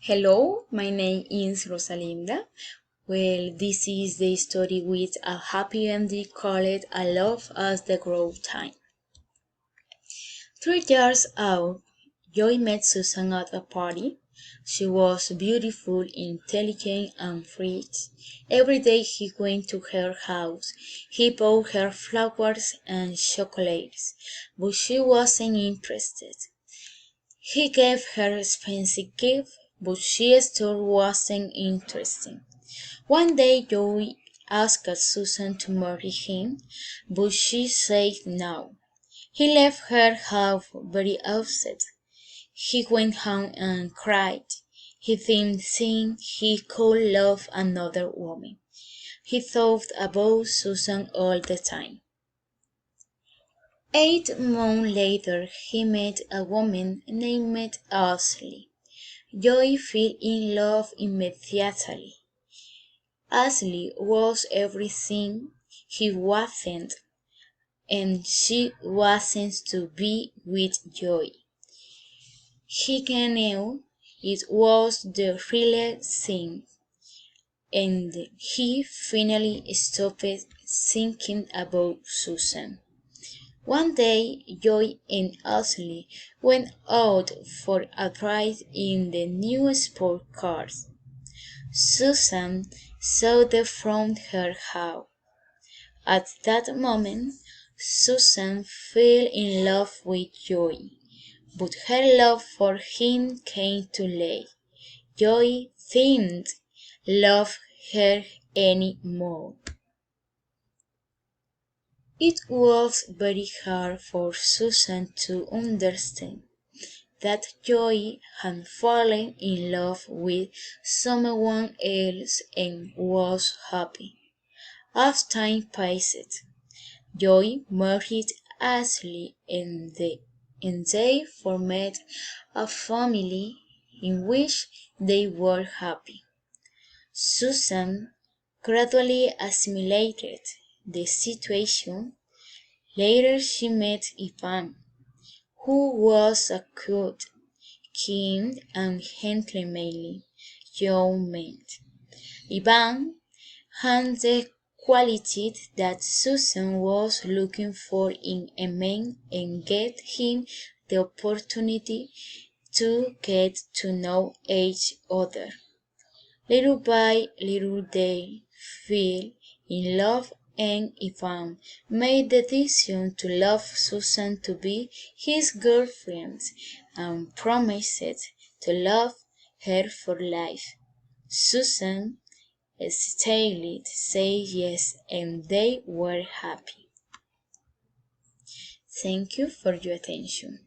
Hello, my name is Rosalinda. Well, this is the story with a happy ending called I Love as the Growth Time. 3 years out, Joy met Susan at a party. She was beautiful, intelligent, and free. Every day he went to her house. He bought her flowers and chocolates, but she wasn't interested. He gave her expensive gifts, but she still wasn't interested. One day Joey asked Susan to marry him, but she said no. He left her house very upset. He went home and cried. He didn't think he could love another woman. He thought about Susan all the time. 8 months later, he met a woman named Ashley. Joy fell in love immediately. Ashley was everything he wasn't, and she wasn't to be with Joy. He knew it was the real thing, and he finally stopped thinking about Susan. One day, Joy and Ashley went out for a ride in the new sport cars. Susan saw them from her house. At that moment, Susan fell in love with Joy, but her love for him came too late. Joy didn't love her any more. It was very hard for Susan to understand that Joy had fallen in love with someone else and was happy. As time passed, Joy married Ashley and they formed a family in which they were happy. Susan gradually assimilated the situation. Later she met Ivan, who was a good, kind, and gentlemanly young man. Ivan had the qualities that Susan was looking for in a man and gave him the opportunity to get to know each other. Little by little they fell in love and Ivan made the decision to love Susan to be his girlfriend and promised to love her for life. Susan still said yes and they were happy. Thank you for your attention.